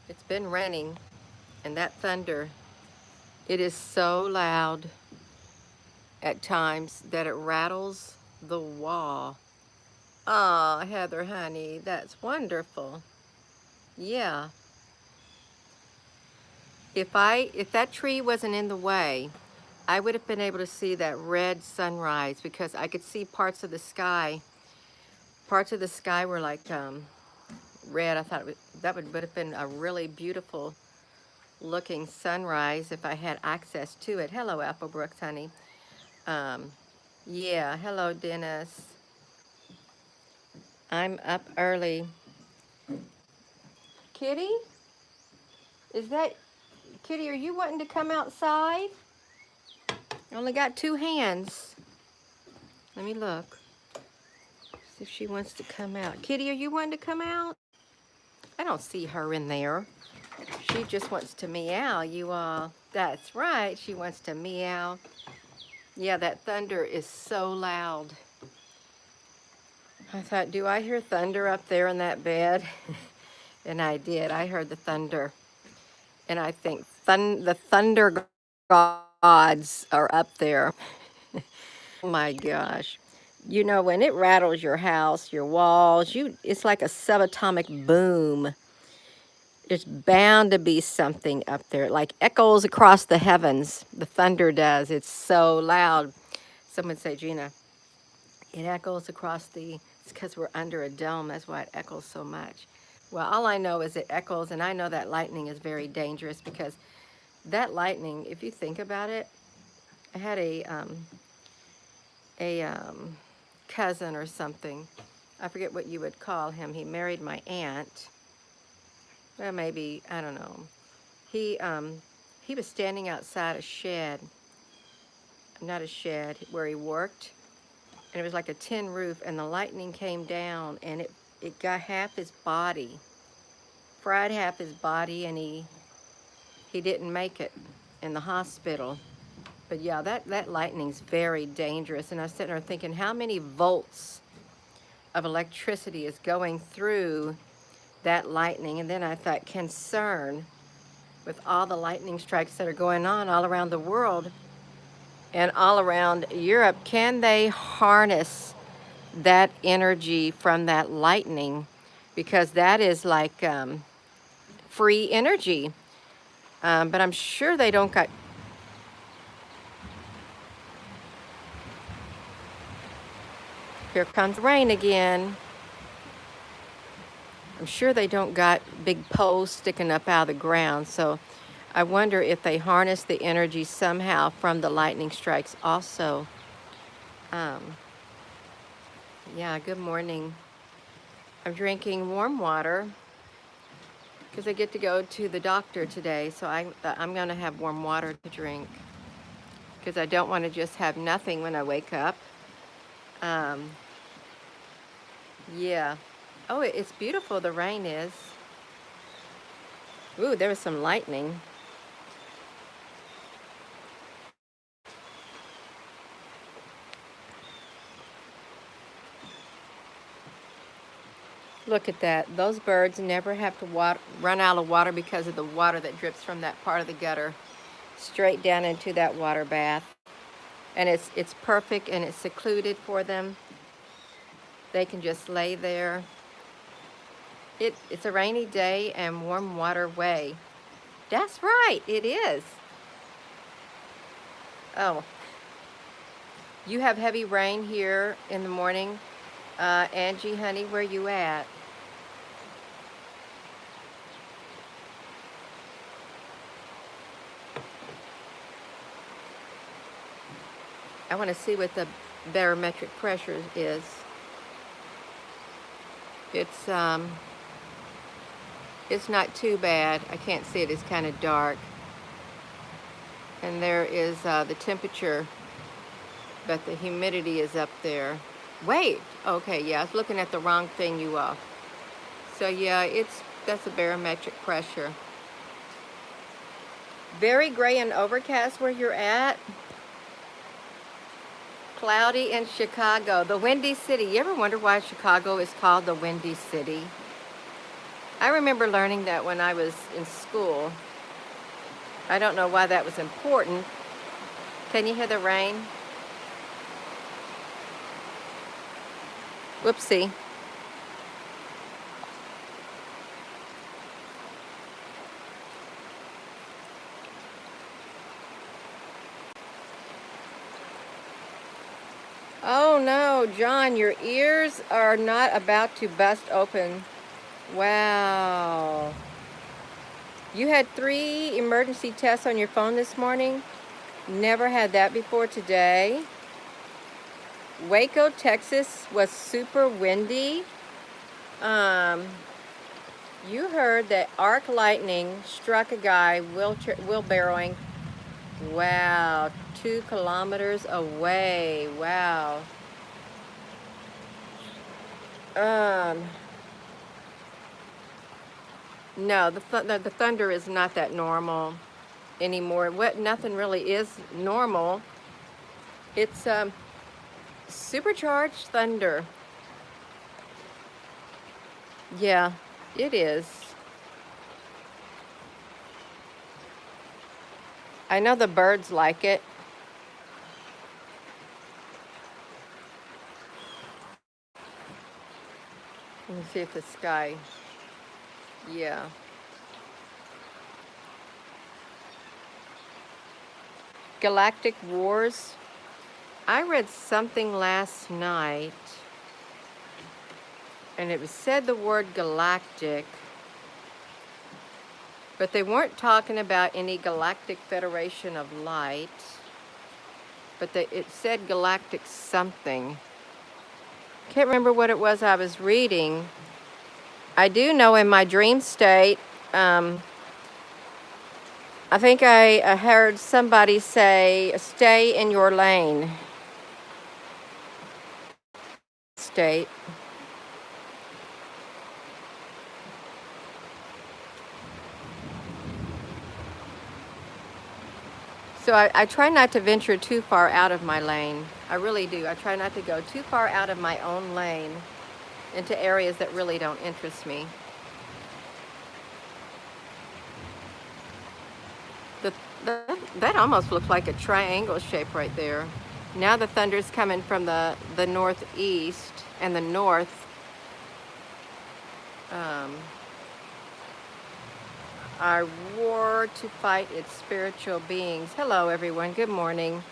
It's been raining, and that thunder, it is so loud at times that it rattles the wall. Oh, Heather, honey, that's wonderful. Yeah. If that tree wasn't in the way, I would have been able to see that red sunrise because I could see parts of the sky. Parts of the sky were like red. I thought that would have been a really beautiful looking sunrise if I had access to it. Hello, Apple Brooks, honey. Um, yeah, hello, Dennis. I'm up early. Kitty, is that Kitty? Are you wanting to come outside? I only got two hands. Let me look. See if she wants to come out. Kitty, are you wanting to come out? I don't see her in there. She just wants to meow, you all. That's right, she wants to meow. Yeah, that thunder is so loud. I thought, do I hear thunder up there in that bed? And I did. I heard the thunder. And I think the thunder gods are up there. Oh my gosh. You know, when it rattles your house, your walls, it's like a subatomic boom. There's bound to be something up there. It like echoes across the heavens. The thunder does. It's so loud. Someone say, Gina, it echoes across it's because we're under a dome. That's why it echoes so much. Well, all I know is it echoes, and I know that lightning is very dangerous because that lightning, if you think about it, I had a cousin or something. I forget what you would call him. He married my aunt. Well, maybe, I don't know. He was standing outside a shed, not a shed, where he worked, and it was like a tin roof, and the lightning came down, and it got half his body, fried half his body, and he didn't make it in the hospital. But yeah, that lightning's very dangerous. And I was sitting there thinking, how many volts of electricity is going through that lightning? And then I thought, concern with all the lightning strikes that are going on all around the world and all around Europe, can they harness that energy from that lightning? Because that is like free energy. But I'm sure they don't got. Here comes rain again. I'm sure they don't got big poles sticking up out of the ground. So I wonder if they harness the energy somehow from the lightning strikes also. Um, yeah, good morning. I'm drinking warm water because I get to go to the doctor today. So I'm going to have warm water to drink because I don't want to just have nothing when I wake up. Um, yeah. Oh, it's beautiful, the rain is. Ooh, there was some lightning. Look at that. Those birds never have to run out of water because of the water that drips from that part of the gutter straight down into that water bath. And it's perfect and it's secluded for them. They can just lay there. It's a rainy day and warm water way. That's right, it is. Oh, you have heavy rain here in the morning. Angie, honey, where you at? I want to see what the barometric pressure is. It's it's not too bad. I can't see it. It's kind of dark. And there is the temperature, but the humidity is up there. Wait. Okay, yeah, I was looking at the wrong thing, you all. So yeah, that's a barometric pressure. Very gray and overcast where you're at. Cloudy in Chicago, the Windy City. You ever wonder why Chicago is called the Windy City? I remember learning that when I was in school. I don't know why that was important. Can you hear the rain? Whoopsie. Oh no, John, your ears are not about to bust open. Wow. You had 3 emergency tests on your phone this morning? Never had that before today. Waco, Texas was super windy. Um, you heard that arc lightning struck a guy wheelbarrowing. Wow, 2 kilometers away. Wow. Um, no, the thunder is not that normal anymore. Nothing really is normal. It's supercharged thunder. Yeah, it is. I know the birds like it. Let me see if the sky. Yeah. Galactic Wars. I read something last night, and it was said the word galactic, but they weren't talking about any galactic federation of light, but it said galactic something. Can't remember what it was I was reading. I do know in my dream state, I think I heard somebody say, stay in your lane. State. So I try not to venture too far out of my lane. I really do. I try not to go too far out of my own lane into areas that really don't interest me. The, that almost looks like a triangle shape right there. Now the thunder's coming from the northeast and the north. I roar to fight its spiritual beings. Hello, everyone. Good morning.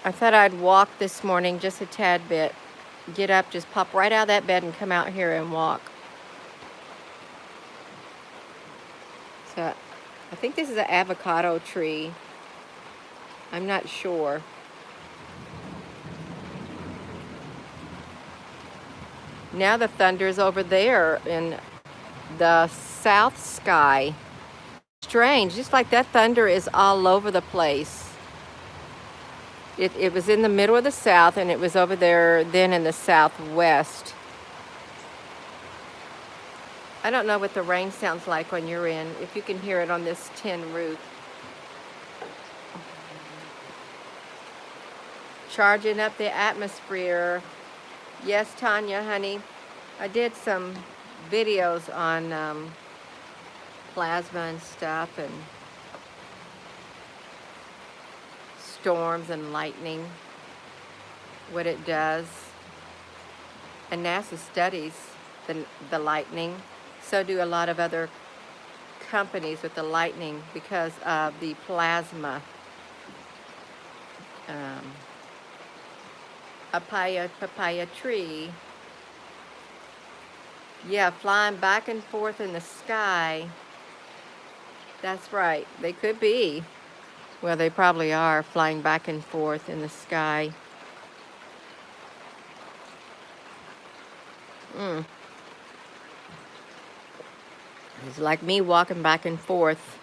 I thought I'd walk this morning just a tad bit. Get up, just pop right out of that bed and come out here and walk. So I think this is an avocado tree. I'm not sure. Now the thunder's over there in the south sky. Strange, just like that thunder is all over the place. It was in the middle of the south, and it was over there then in the southwest. I don't know what the rain sounds like when you're in, if you can hear it on this tin roof. Charging up the atmosphere. Yes, Tanya, honey. I did some videos on plasma and stuff, and storms and lightning, what it does. And NASA studies the lightning. So do a lot of other companies with the lightning because of the plasma. A papaya tree. Yeah, flying back and forth in the sky. That's right. They could be. Well, they probably are flying back and forth in the sky. It's like me walking back and forth.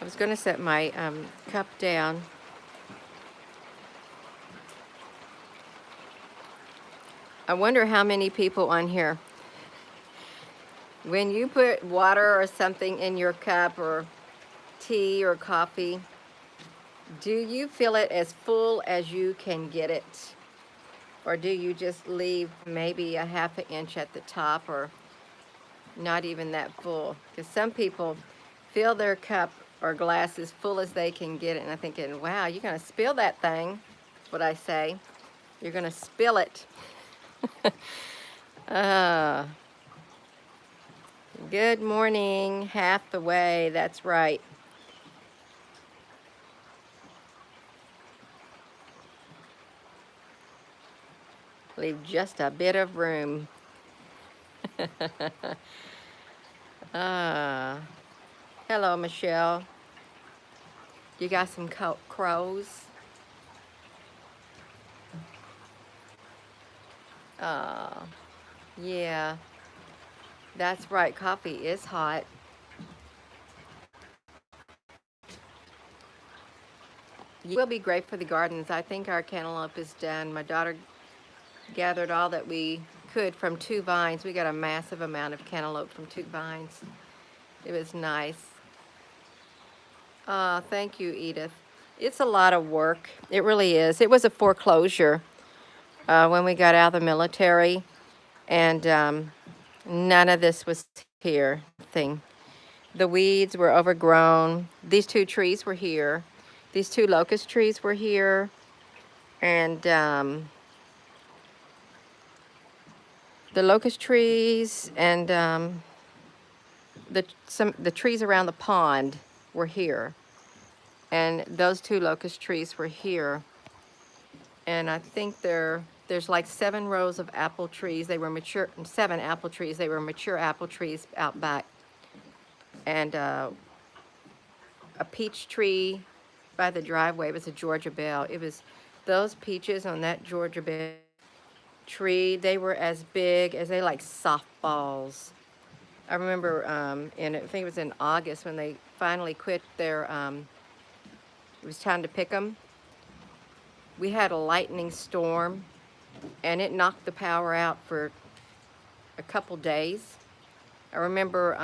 I was going to set my cup down. I wonder how many people on here, when you put water or something in your cup or tea or coffee, do you feel it as full as you can get it? Or do you just leave maybe a half an inch at the top, or not even that full? Because some people fill their cup or glass as full as they can get it, and I'm thinking, wow, you're going to spill that thing. That's what I say. You're going to spill it. uh, Good morning, half the way, that's right. Leave just a bit of room. uh, Hello, Michelle. You got some crows? Uh, yeah, that's right, coffee is hot. It will be great for the gardens. I think our cantaloupe is done. My daughter gathered all that we could from 2 vines. We got a massive amount of cantaloupe from 2 vines. It was nice. Thank you, Edith. It's a lot of work. It really is. It was a foreclosure when we got out of the military, and none of this was here. Nothing. The weeds were overgrown. These 2 trees were here. These 2 locust trees were here, and the locust trees and the trees around the pond were here, and those 2 locust trees were here. And I think there's like 7 rows of apple trees. They were mature, 7 apple trees. They were mature apple trees out back, and a peach tree by the driveway. It was a Georgia Belle. It was those peaches on that Georgia Belle tree. They were as big as they like softballs. I remember I think it was in August when they finally quit their. It was time to pick them. We had a lightning storm, and it knocked the power out for a couple days. I remember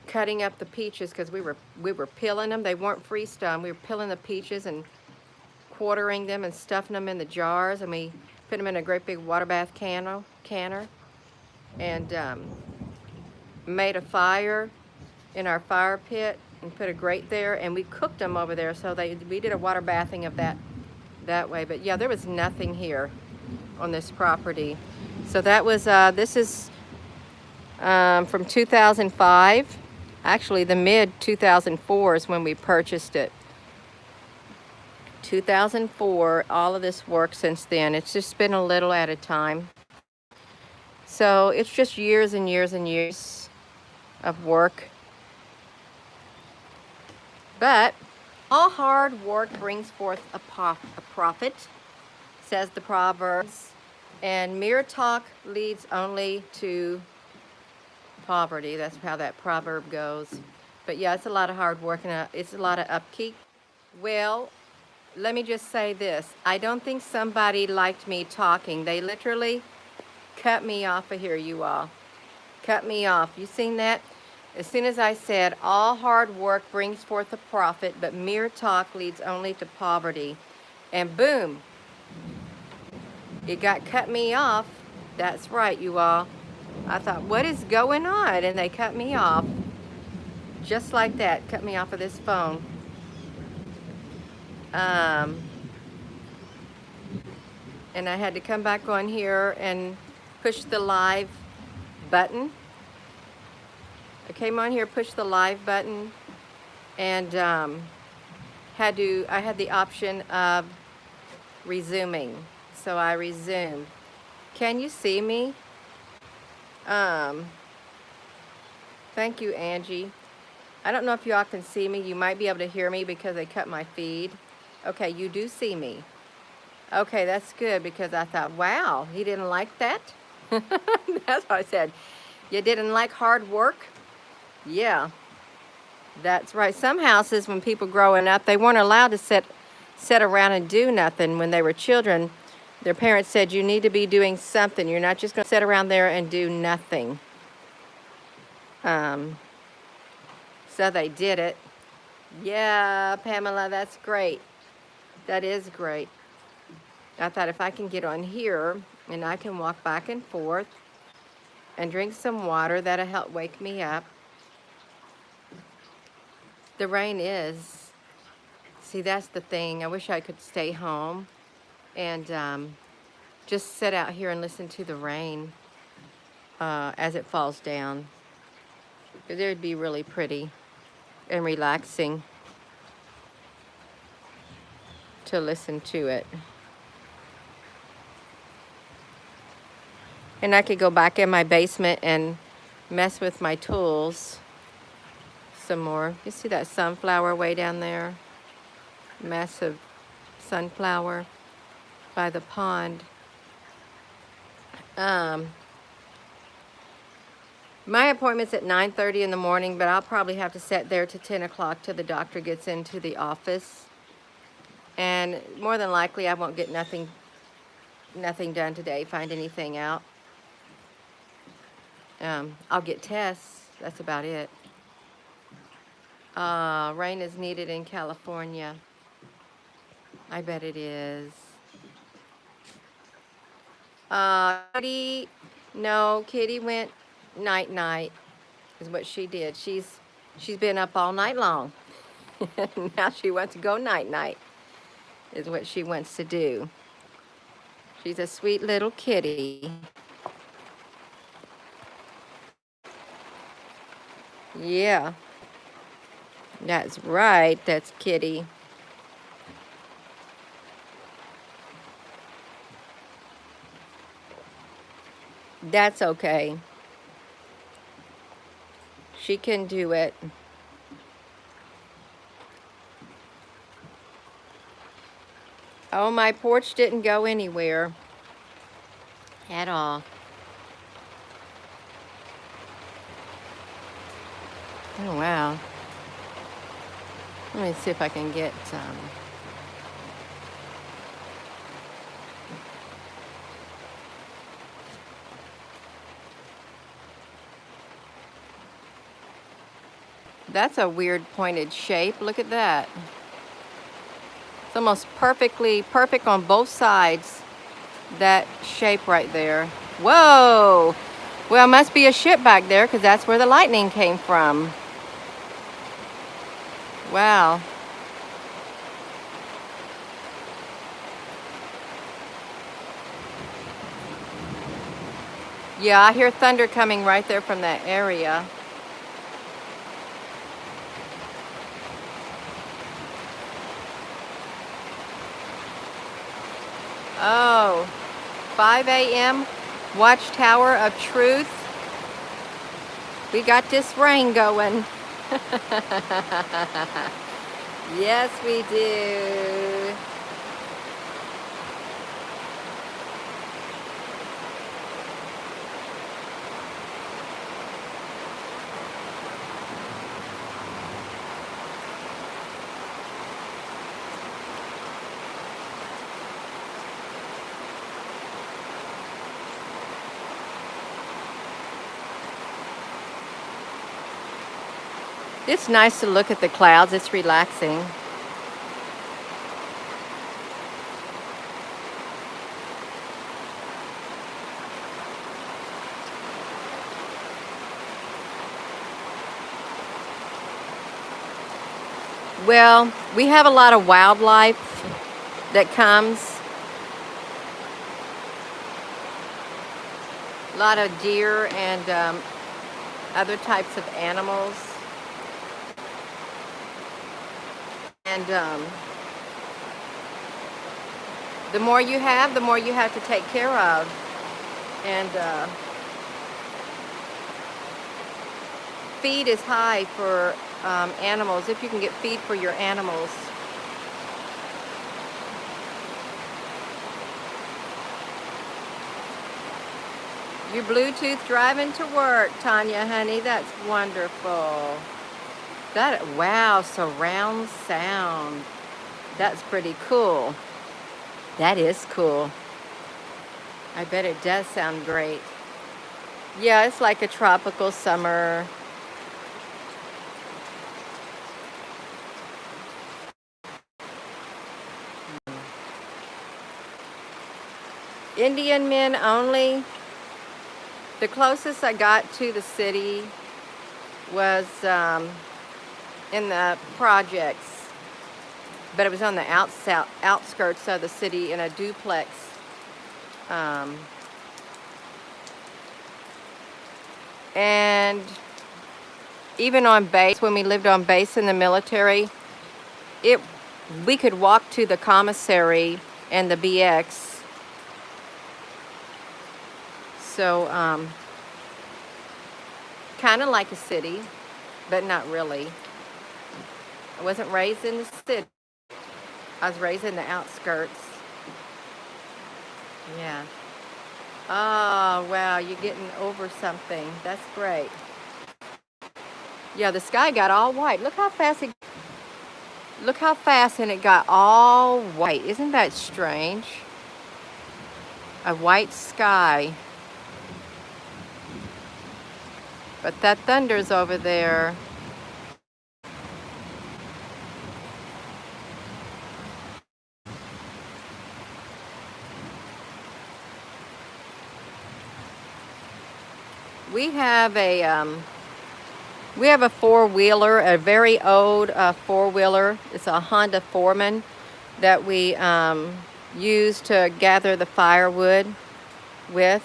cutting up the peaches because we were peeling them. They weren't freeze-done. We were peeling the peaches and quartering them and stuffing them in the jars, and we put them in a great big water bath canner, and made a fire in our fire pit and put a grate there, and we cooked them over there. So we did a water bathing of that way. But yeah, there was nothing here on this property. So that was this is from 2005. Actually, the mid 2004 is when we purchased it. 2004. All of this work since then. It's just been a little at a time. So it's just years and years and years of work. But all hard work brings forth a profit, says the Proverbs, and mere talk leads only to poverty. That's how that proverb goes. But yeah, it's a lot of hard work, and it's a lot of upkeep. Well, let me just say this. I don't think somebody liked me talking. They literally cut me off of here, you all. Cut me off. You seen that? As soon as I said, all hard work brings forth a profit, but mere talk leads only to poverty. And boom, it cut me off. That's right, you all. I thought, what is going on? And they cut me off. Just like that, cut me off of this phone. And I had to come back on here and push the live button. I came on here, pushed the live button, and I had the option of resuming. So I resumed. Can you see me? Thank you, Angie. I don't know if y'all can see me. You might be able to hear me because they cut my feed. Okay, you do see me. Okay, that's good, because I thought, wow, he didn't like that? That's what I said. You didn't like hard work? Yeah, that's right. Some houses, when people growing up, they weren't allowed to sit around and do nothing. When they were children, their parents said, you need to be doing something. You're not just going to sit around there and do nothing. So they did it. Yeah, Pamela, that's great. That is great. I thought if I can get on here and I can walk back and forth and drink some water, that'll help wake me up. The rain is, see, that's the thing. I wish I could stay home and just sit out here and listen to the rain as it falls down. It would be really pretty and relaxing to listen to it. And I could go back in my basement and mess with my tools some more. You see that sunflower way down there? Massive sunflower by the pond. My appointment's at 9:30 in the morning, but I'll probably have to sit there to 10 o'clock till the doctor gets into the office. And more than likely I won't get nothing done today, find anything out. I'll get tests, that's about it. Rain is needed in California. I bet it is. Kitty, no, Kitty went night-night, is what she did. She's been up all night long. Now she wants to go night-night, is what she wants to do. She's a sweet little kitty. Yeah, that's right, that's Kitty. That's okay. She can do it. Oh, my porch didn't go anywhere at all. Oh, wow. Let me see if I can get That's a weird pointed shape. Look at that. It's almost perfect on both sides. That shape right there. Whoa! Well, it must be a ship back there because that's where the lightning came from. Wow. Yeah, I hear thunder coming right there from that area. Oh, 5 a.m. Watchtower of Truth. We got this rain going. Yes, we do. It's nice to look at the clouds. It's relaxing. Well, we have a lot of wildlife that comes. A lot of deer and other types of animals. And the more you have, the more you have to take care of. And feed is high for animals, if you can get feed for your animals. Your Bluetooth driving to work, Tanya, honey. That's wonderful. Wow, surround sound. That's pretty cool. That is cool. I bet it does sound great. Yeah, it's like a tropical summer. Indian men only. The closest I got to the city was in the projects, but it was on the outskirts of the city in a duplex. Um, and even on base, when we lived on base in the military, it we could walk to the commissary and the BX. So kind of like a city, but not really. I wasn't raised in the city. I was raised in the outskirts. Yeah. Oh, wow, you're getting over something. That's great. Yeah, the sky got all white. Look how fast and it got all white. Isn't that strange? A white sky. But that thunder's over there. We have a four-wheeler, a very old four-wheeler. It's a Honda Foreman that we use to gather the firewood with.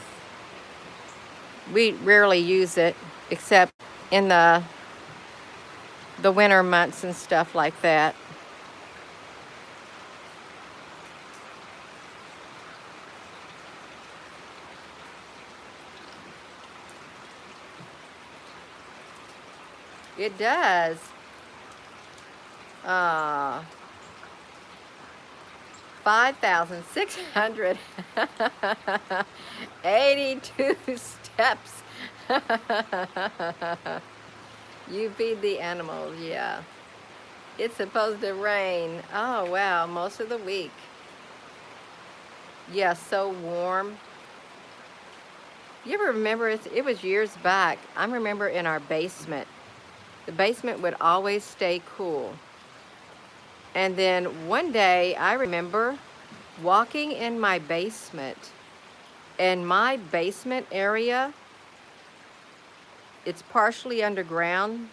We rarely use it except in the winter months and stuff like that. It does. 5,682 steps. You feed the animals, yeah. It's supposed to rain. Oh, wow, most of the week. Yeah, so warm. You ever remember, it was years back, I remember in our basement, the basement would always stay cool. And then one day I remember walking in my basement, and my basement area, it's partially underground.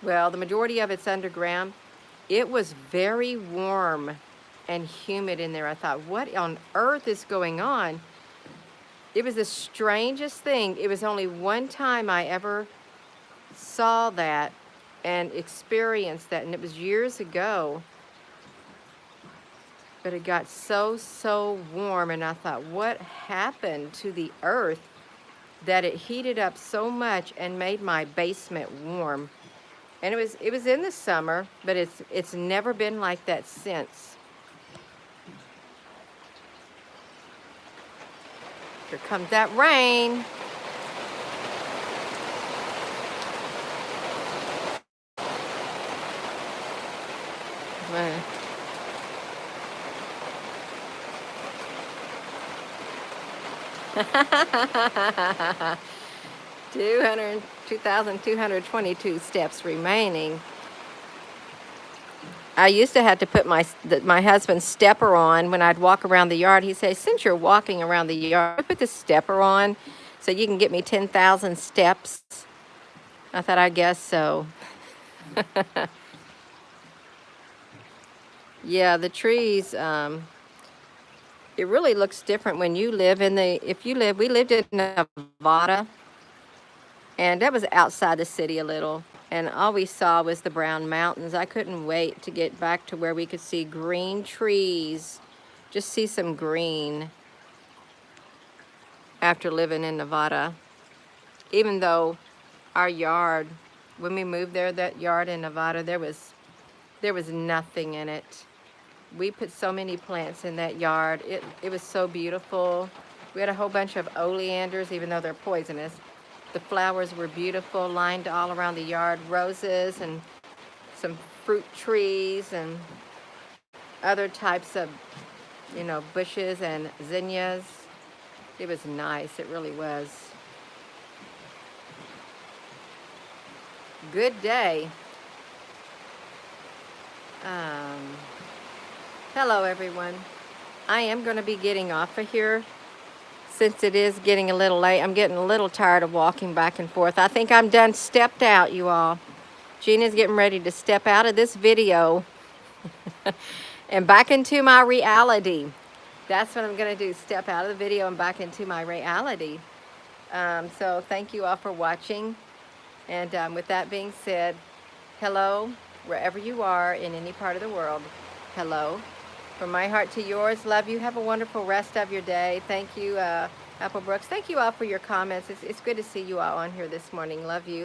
Well, the majority of it's underground. It was very warm and humid in there. I thought, what on earth is going on? It was the strangest thing. It was only one time I ever saw that and experienced that, and it was years ago. But it got so warm, and I thought, what happened to the earth that it heated up so much and made my basement warm? And it was in the summer, but it's never been like that since. Here comes that rain. Uh, 2,222 steps remaining. I used to have to put my husband's stepper on when I'd walk around the yard. He'd say, since you're walking around the yard, put the stepper on so you can get me 10,000 steps. I thought, I guess so. Yeah, the trees, it really looks different when you live we lived in Nevada, and that was outside the city a little, and all we saw was the brown mountains. I couldn't wait to get back to where we could see green trees, just see some green after living in Nevada. Even though our yard, when we moved there, that yard in Nevada, there was nothing in it. We put so many plants in that yard. It was so beautiful. We had a whole bunch of oleanders, even though they're poisonous. The flowers were beautiful, lined all around the yard. Roses and some fruit trees and other types of, bushes and zinnias. It was nice. It really was. Good day. Hello, everyone. I am going to be getting off of here since it is getting a little late. I'm getting a little tired of walking back and forth. I think I'm done stepped out, you all. Gina's getting ready to step out of this video and back into my reality. That's what I'm going to do, step out of the video and back into my reality. So thank you all for watching. And with that being said, hello, wherever you are in any part of the world. Hello. From my heart to yours, love you. Have a wonderful rest of your day. Thank you, Apple Brooks. Thank you all for your comments. It's good to see you all on here this morning. Love you.